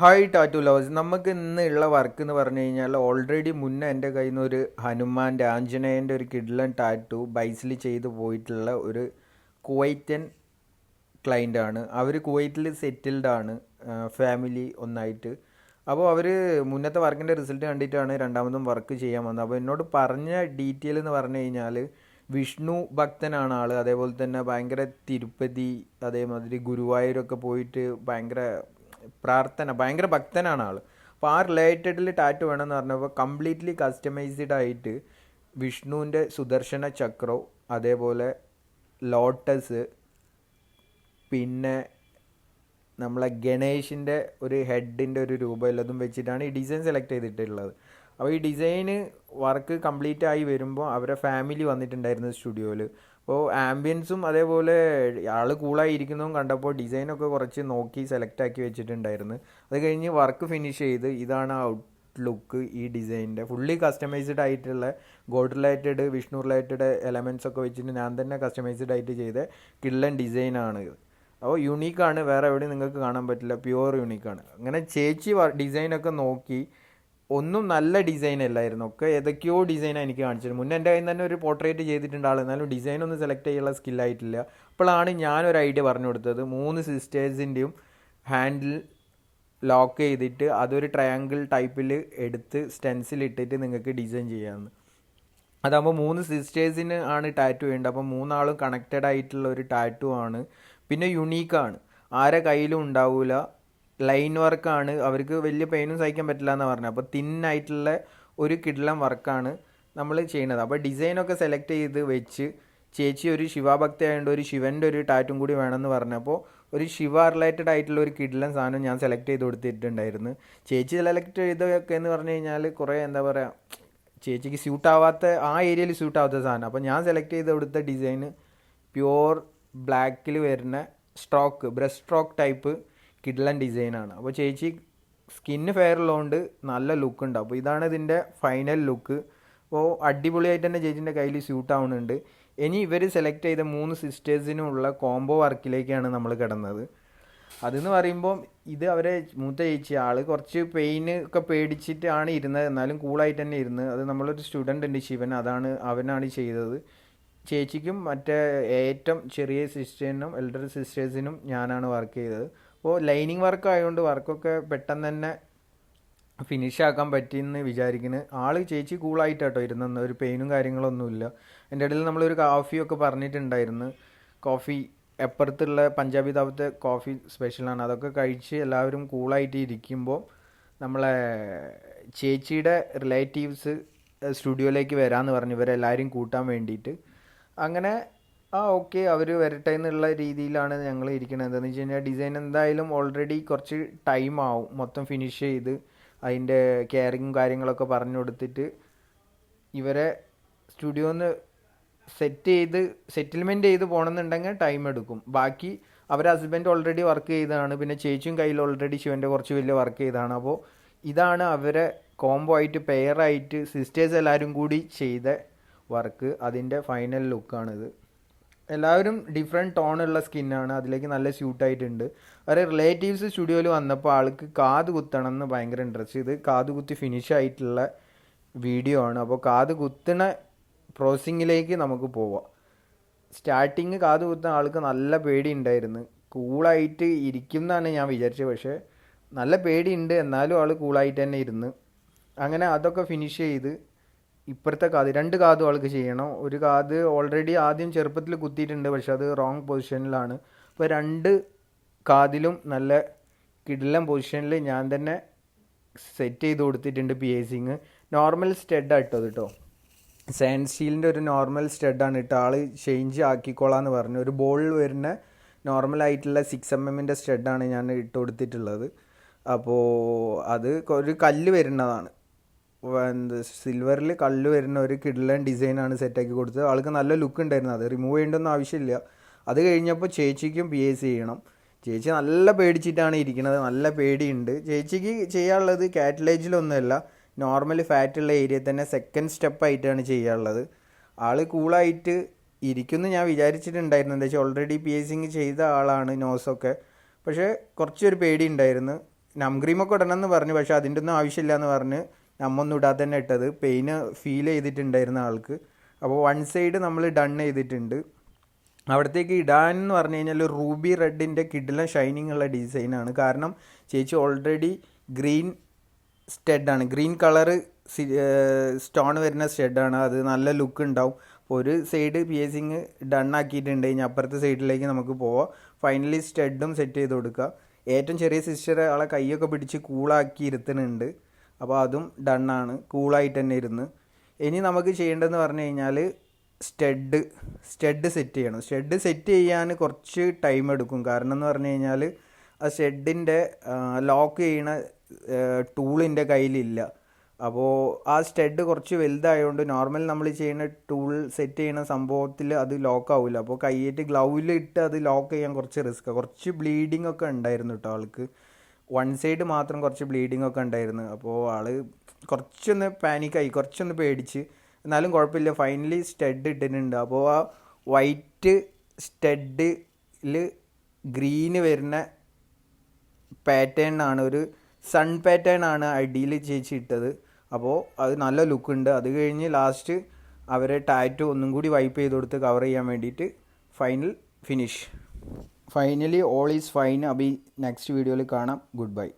Hi tattoo lovers. നമുക്ക് ഇന്ന് ഉള്ള വർക്ക് എന്ന് പറഞ്ഞു കഴിഞ്ഞാൽ ഓൾറെഡി മുന്നേ എൻ്റെ കയ്യിൽ നിന്ന് ഒരു ഹനുമാൻ്റെ ആഞ്ജനേയൻ്റെ ഒരു കിഡ്ലൻ ടാറ്റു ബൈസിൽ ചെയ്ത് പോയിട്ടുള്ള ഒരു കുവൈറ്റൻ ക്ലൈൻ്റ് ആണ്. അവർ കുവൈറ്റിൽ സെറ്റിൽഡ് ആണ്, ഫാമിലി ഒന്നായിട്ട്. അപ്പോൾ അവർ മുന്നത്തെ വർക്കിൻ്റെ റിസൾട്ട് കണ്ടിട്ടാണ് രണ്ടാമതും വർക്ക് ചെയ്യാൻ വന്നത്. അപ്പോൾ എന്നോട് പറഞ്ഞ ഡീറ്റെയിൽ എന്ന് പറഞ്ഞു കഴിഞ്ഞാൽ വിഷ്ണു ഭക്തനാണ് ആൾ. അതേപോലെ തന്നെ ഭയങ്കര തിരുപ്പതി, അതേമാതിരി ഗുരുവായൂരൊക്കെ പോയിട്ട് ഭയങ്കര ഭക്തനാണ് ആൾ. അപ്പോൾ ആ റിലേറ്റഡിൽ ടാറ്റു വേണമെന്ന് പറഞ്ഞപ്പോൾ കംപ്ലീറ്റ്ലി കസ്റ്റമൈസ്ഡ് ആയിട്ട് വിഷ്ണുവിൻ്റെ സുദർശന ചക്രവും അതേപോലെ ലോട്ടസ്, പിന്നെ നമ്മളെ ഗണേഷിൻ്റെ ഒരു ഹെഡിൻ്റെ ഒരു രൂപം എല്ലാതും വെച്ചിട്ടാണ് ഈ ഡിസൈൻ സെലക്ട് ചെയ്തിട്ടുള്ളത്. അപ്പോൾ ഈ ഡിസൈന് വർക്ക് കംപ്ലീറ്റ് ആയി വരുമ്പോൾ അവരെ ഫാമിലി വന്നിട്ടുണ്ടായിരുന്നു സ്റ്റുഡിയോയിൽ. അപ്പോൾ ആംബിയൻസും അതേപോലെ ആൾ കൂളായി ഇരിക്കുന്നതും കണ്ടപ്പോൾ ഡിസൈനൊക്കെ കുറച്ച് നോക്കി സെലക്ട് ആക്കി വെച്ചിട്ടുണ്ടായിരുന്നു. അത് കഴിഞ്ഞ് വർക്ക് ഫിനിഷ് ചെയ്ത് ഇതാണ് ഔട്ട് ലുക്ക്. ഈ ഡിസൈനിൻ്റെ ഫുള്ളി കസ്റ്റമൈസ്ഡ് ആയിട്ടുള്ള God related, Vishnu related elements ഒക്കെ വെച്ചിട്ട് ഞാൻ തന്നെ കസ്റ്റമൈസ്ഡ് ആയിട്ട് ചെയ്ത കിള്ളൻ ഡിസൈനാണ്. അപ്പോൾ യുണീക്കാണ്, വേറെ എവിടെയും നിങ്ങൾക്ക് കാണാൻ പറ്റില്ല, പ്യുവർ യുണീക്കാണ്. അങ്ങനെ ചേച്ചി ഡിസൈനൊക്കെ നോക്കി ഒന്നും നല്ല ഡിസൈൻ അല്ലായിരുന്നു, ഒക്കെ ഏതൊക്കെയോ ഡിസൈനാണ് എനിക്ക് കാണിച്ചത്. മുന്നേ എൻ്റെ കയ്യിൽ നിന്ന് തന്നെ ഒരു പോർട്രേറ്റ് ചെയ്തിട്ടുണ്ട് ആൾ, എന്നാലും ഡിസൈൻ ഒന്നും സെലക്ട് ചെയ്യാനുള്ള സ്കില്ലായിട്ടില്ല. അപ്പോഴാണ് ഞാനൊരു ഐഡിയ പറഞ്ഞു കൊടുത്തത്, 3 സിസ്റ്റേഴ്സിൻ്റെയും ഹാൻഡിൽ ലോക്ക് ചെയ്തിട്ട് അതൊരു ട്രയാങ്കിൾ ടൈപ്പിൽ എടുത്ത് സ്റ്റെൻസിൽ ഇട്ടിട്ട് നിങ്ങൾക്ക് ഡിസൈൻ ചെയ്യാമെന്ന്. അതാകുമ്പോൾ 3 സിസ്റ്റേഴ്സിന് ആണ് ടാറ്റു വേണ്ടത്. അപ്പോൾ 3 കണക്റ്റഡ് ആയിട്ടുള്ള ഒരു ടാറ്റു ആണ്. പിന്നെ യുണീക്കാണ്, ആരെ കയ്യിലും ഉണ്ടാവില്ല. ലൈൻ വർക്കാണ്, അവർക്ക് വലിയ പെയിനും സഹിക്കാൻ പറ്റില്ല എന്ന് പറഞ്ഞത്. അപ്പോൾ തിന്നായിട്ടുള്ള ഒരു കിഡ്ലം വർക്കാണ് നമ്മൾ ചെയ്യുന്നത്. അപ്പോൾ ഡിസൈനൊക്കെ സെലക്ട് ചെയ്ത് വെച്ച് ചേച്ചി ഒരു ശിവഭക്തി ആയതുകൊണ്ട് ഒരു ശിവൻ്റെ ഒരു ടാറ്റും കൂടി വേണമെന്ന് പറഞ്ഞപ്പോൾ ഒരു ശിവ റിലേറ്റഡ് ആയിട്ടുള്ള ഒരു കിഡ്ലൻ സാധനം ഞാൻ സെലക്ട് ചെയ്ത് കൊടുത്തിട്ടുണ്ടായിരുന്നു. ചേച്ചി സെലക്ട് ചെയ്തൊക്കെ എന്ന് പറഞ്ഞു കഴിഞ്ഞാൽ കുറേ എന്താ പറയുക, ചേച്ചിക്ക് സ്യൂട്ടാവാത്ത, ആ ഏരിയയിൽ സ്യൂട്ടാവാത്ത സാധനം. അപ്പോൾ ഞാൻ സെലക്ട് ചെയ്ത് കൊടുത്ത ഡിസൈന് പ്യുവർ ബ്ലാക്കിൽ വരുന്ന സ്ട്രോക്ക്, ബ്രസ്റ്റ് സ്ട്രോക്ക് ടൈപ്പ് കിഡ്ലൻ ഡിസൈനാണ്. അപ്പോൾ ചേച്ചി സ്കിന്ന് ഫെയർ ഉള്ളതുകൊണ്ട് നല്ല ലുക്ക് ഉണ്ട്. അപ്പോൾ ഇതാണ് ഇതിൻ്റെ ഫൈനൽ ലുക്ക്. അപ്പോൾ അടിപൊളിയായിട്ട് തന്നെ ചേച്ചീൻ്റെ കയ്യിൽ സ്യൂട്ട് ആവുന്നുണ്ട്. ഇനി ഇവർ സെലക്ട് ചെയ്ത 3 സിസ്റ്റേഴ്സിനുമുള്ള കോംബോ വർക്കിലേക്കാണ് നമ്മൾ കിടന്നത്. അതെന്ന് പറയുമ്പോൾ ഇത് അവരെ മൂത്ത ചേച്ചി, ആൾ കുറച്ച് പെയിന് ഒക്കെ പേടിച്ചിട്ടാണ് ഇരുന്നത്, എന്നാലും കൂളായിട്ട് തന്നെ ഇരുന്ന്. അത് നമ്മളൊരു സ്റ്റുഡൻ്റ് ഉണ്ട് ശിവൻ, അവനാണ് ചെയ്തത്. ചേച്ചിക്കും മറ്റേ ഏറ്റവും ചെറിയ സിസ്റ്റേഴ്സിനും എൽഡർ സിസ്റ്റേഴ്സിനും ഞാനാണ് വർക്ക് ചെയ്തത്. അപ്പോൾ ലൈനിങ് വർക്ക് ആയതുകൊണ്ട് വർക്കൊക്കെ പെട്ടെന്ന് തന്നെ ഫിനിഷ് ആക്കാൻ പറ്റിയെന്ന് വിചാരിക്കുന്നു. ചേച്ചി കൂളായിട്ടാട്ടോ ഇരുന്നെന്ന്, ഒരു പെയിനും കാര്യങ്ങളൊന്നുമില്ല. എൻ്റെ ഇടയിൽ നമ്മളൊരു കോഫിയൊക്കെ പറഞ്ഞിട്ടുണ്ടായിരുന്നു. കോഫി അപ്പുറത്തുള്ള പഞ്ചാബി താപത്തെ കോഫി സ്പെഷ്യലാണ്, അതൊക്കെ കഴിച്ച് എല്ലാവരും കൂളായിട്ട് ഇരിക്കുമ്പോൾ നമ്മളെ ചേച്ചിയുടെ റിലേറ്റീവ്സ് സ്റ്റുഡിയോയിലേക്ക് വരാമെന്ന് പറഞ്ഞു, ഇവരെല്ലാവരും കൂട്ടാൻ വേണ്ടിയിട്ട്. അങ്ങനെ ഓക്കെ അവർ വരട്ടെ എന്നുള്ള രീതിയിലാണ് ഞങ്ങൾ ഇരിക്കുന്നത്. എന്താണെന്ന് വെച്ച് കഴിഞ്ഞാൽ ഡിസൈൻ എന്തായാലും ഓൾറെഡി കുറച്ച് ടൈം ആവും മൊത്തം ഫിനിഷ് ചെയ്ത് അതിൻ്റെ കെയറിങ്ങും കാര്യങ്ങളൊക്കെ പറഞ്ഞു കൊടുത്തിട്ട് ഇവരെ സ്റ്റുഡിയോന്ന് സെറ്റിൽമെൻറ്റ് ചെയ്ത് പോകണമെന്നുണ്ടെങ്കിൽ ടൈം എടുക്കും. ബാക്കി അവരെ ഹസ്ബൻഡ് ഓൾറെഡി വർക്ക് ചെയ്തതാണ്, പിന്നെ ചേച്ചിയും കയ്യിൽ ഓൾറെഡി ശിവൻ്റെ കുറച്ച് വലിയ വർക്ക് ചെയ്തതാണ്. അപ്പോൾ ഇതാണ് അവരെ കോംബോ ആയിട്ട് പെയറായിട്ട് സിസ്റ്റേഴ്സ് എല്ലാവരും കൂടി ചെയ്ത വർക്ക്. അതിൻ്റെ ഫൈനൽ ലുക്കാണിത്. എല്ലാവരും ഡിഫറെൻറ്റ് ടോണുള്ള സ്കിന്നാണ്, അതിലേക്ക് നല്ല സ്യൂട്ടായിട്ടുണ്ട്. അവരെ റിലേറ്റീവ്സ് സ്റ്റുഡിയോയിൽ വന്നപ്പോൾ ആൾക്ക് കാത് കുത്തണം എന്ന് ഭയങ്കര ഇൻട്രസ്റ്റ്. ഇത് കാത് കുത്തി ഫിനിഷ് ആയിട്ടുള്ള വീഡിയോ ആണ്. അപ്പോൾ കാത് കുത്തണ പ്രോസസ്സിങ്ങിലേക്ക് നമുക്ക് പോവാം. സ്റ്റാർട്ടിങ് കാത് കുത്തുന്ന ആൾക്ക് നല്ല പേടി ഉണ്ടായിരുന്നു. കൂളായിട്ട് ഇരിക്കും എന്നാണ് ഞാൻ വിചാരിച്ചത്, പക്ഷേ നല്ല പേടിയുണ്ട്, എന്നാലും ആൾ കൂളായിട്ട് തന്നെ ഇരുന്ന്. അങ്ങനെ അതൊക്കെ ഫിനിഷ് ചെയ്ത് ഇപ്പുറത്തെ കാത്, 2 കാതും ആൾക്ക് ചെയ്യണം. ഒരു കാത് ഓൾറെഡി ആദ്യം ചെറുപ്പത്തിൽ കുത്തിയിട്ടുണ്ട്, പക്ഷെ അത് റോങ് പൊസിഷനിലാണ്. അപ്പോൾ 2 കാതിലും നല്ല കിടിലം പൊസിഷനിൽ ഞാൻ തന്നെ സെറ്റ് ചെയ്ത് കൊടുത്തിട്ടുണ്ട്. പിയേസിങ് നോർമൽ സ്റ്റഡാണ് ഇട്ടത് കേട്ടോ, സാൻഡ് സ്റ്റീലിൻ്റെ ഒരു നോർമൽ സ്റ്റഡാണ് ഇട്ട്. ആൾ ചേഞ്ച് ആക്കിക്കോളാന്ന് പറഞ്ഞു. ഒരു ബോളിൽ വരുന്ന നോർമലായിട്ടുള്ള 6mm സ്റ്റഡാണ് ഞാൻ ഇട്ട് കൊടുത്തിട്ടുള്ളത്. അപ്പോൾ അത് ഒരു കല്ല് വരുന്നതാണ്, സിൽവറിൽ കല്ല് വരുന്ന ഒരു കിഡ്ലൻ ഡിസൈനാണ് സെറ്റാക്കി കൊടുത്തത്. ആൾക്ക് നല്ല ലുക്ക് ഉണ്ടായിരുന്നു, അത് റിമൂവ് ചെയ്യേണ്ടൊന്നും ആവശ്യമില്ല. അത് കഴിഞ്ഞപ്പോൾ ചേച്ചിക്കും PAC ചെയ്യണം. ചേച്ചി നല്ല പേടിച്ചിട്ടാണ് ഇരിക്കുന്നത്, നല്ല പേടിയുണ്ട്. ചേച്ചിക്ക് ചെയ്യാനുള്ളത് കാറ്റലേജിലൊന്നുമല്ല, നോർമൽ ഫാറ്റുള്ള ഏരിയ തന്നെ സെക്കൻഡ് സ്റ്റെപ്പായിട്ടാണ് ചെയ്യാനുള്ളത്. ആൾ കൂളായിട്ട് ഇരിക്കുമെന്ന് ഞാൻ വിചാരിച്ചിട്ടുണ്ടായിരുന്നു, എന്താ വെച്ചാൽ ഓൾറെഡി PACing ചെയ്ത ആളാണ് നോസൊക്കെ. പക്ഷേ കുറച്ചൊരു പേടി ഉണ്ടായിരുന്നു. ക്രീമൊക്കെ ഇടണമെന്ന് പറഞ്ഞു, പക്ഷെ അതിൻ്റെ ഒന്നും ആവശ്യമില്ല എന്ന് പറഞ്ഞ് നമ്മൊന്നും ഇടാതെ തന്നെ ഇട്ടത്. പെയിന് ഫീൽ ചെയ്തിട്ടുണ്ടായിരുന്ന ആൾക്ക്. അപ്പോൾ വൺ സൈഡ് നമ്മൾ ഡൺ ചെയ്തിട്ടുണ്ട്. അവിടത്തേക്ക് ഇടാൻ എന്ന് പറഞ്ഞു കഴിഞ്ഞാൽ റൂബി റെഡിൻ്റെ കിഡിലും ഷൈനിങ് ഉള്ള ഡിസൈനാണ്. കാരണം ചേച്ചി ഓൾറെഡി ഗ്രീൻ സ്റ്റെഡാണ്, ഗ്രീൻ കളറ് സ്റ്റോൺ വരുന്ന സ്റ്റെഡാണ്. അത് നല്ല ലുക്ക് ഉണ്ടാവും. അപ്പോൾ ഒരു സൈഡ് പിയേഴ്സിങ് ഡൺ ആക്കിയിട്ടുണ്ട്. ഇനി അപ്പുറത്തെ സൈഡിലേക്ക് നമുക്ക് പോവാം. ഫൈനലി സ്റ്റെഡും സെറ്റ് ചെയ്ത് കൊടുക്കുക. ഏറ്റവും ചെറിയ സിസ്റ്റർ ആളെ കൈയൊക്കെ പിടിച്ച് കൂളാക്കി ഇരുത്തുന്നുണ്ട്. അപ്പോൾ അതും ഡണ്ണാണ്, കൂളായിട്ട് തന്നെ ഇരുന്ന്. ഇനി നമുക്ക് ചെയ്യേണ്ടതെന്ന് പറഞ്ഞു കഴിഞ്ഞാൽ സ്റ്റഡ് സെറ്റ് ചെയ്യണം. സ്റ്റഡ് സെറ്റ് ചെയ്യാൻ കുറച്ച് ടൈം എടുക്കും. കാരണം എന്ന് പറഞ്ഞു കഴിഞ്ഞാൽ ആ സ്റ്റഡിൻ്റെ ലോക്ക് ചെയ്യണ ടൂളിൻ്റെ കയ്യിലില്ല. അപ്പോൾ ആ സ്റ്റഡ് കുറച്ച് വലുതായതുകൊണ്ട് നോർമൽ നമ്മൾ ചെയ്യുന്ന ടൂൾ സെറ്റ് ചെയ്യുന്ന സംഭവത്തിൽ അത് ലോക്ക് ആവില്ല. അപ്പോൾ കൈയിട്ട് ഗ്ലൗവിലിട്ട് അത് ലോക്ക് ചെയ്യാൻ കുറച്ച് റിസ്ക്. കുറച്ച് ബ്ലീഡിങ് ഒക്കെ ഉണ്ടായിരുന്നു കേട്ടോ ആൾക്ക്. വൺ സൈഡ് മാത്രം കുറച്ച് ബ്ലീഡിങ് ഒക്കെ ഉണ്ടായിരുന്നു. അപ്പോൾ ആൾ കുറച്ചൊന്ന് പാനിക്കായി, കുറച്ചൊന്ന് പേടിച്ച്. എന്നാലും കുഴപ്പമില്ല, ഫൈനലി സ്റ്റഡ് ഇട്ടിട്ടുണ്ട്. അപ്പോൾ ആ വൈറ്റ് സ്റ്റഡിൽ ഗ്രീന് വരുന്ന പാറ്റേൺ ആണ്, ഒരു സൺ പാറ്റേൺ ആണ് അടിയിൽ ചേച്ചി ഇട്ടത്. അപ്പോൾ അത് നല്ല ലുക്കുണ്ട്. അത് കഴിഞ്ഞ് ലാസ്റ്റ് അവരെ ടാറ്റു ഒന്നും കൂടി വൈപ്പ് ചെയ്ത് കൊടുത്ത് കവർ ചെയ്യാൻ വേണ്ടിയിട്ട് final finish. Finally all is fine. അപ്പോൾ ഈ നെക്സ്റ്റ് വീഡിയോയിൽ കാണാം. Good bye.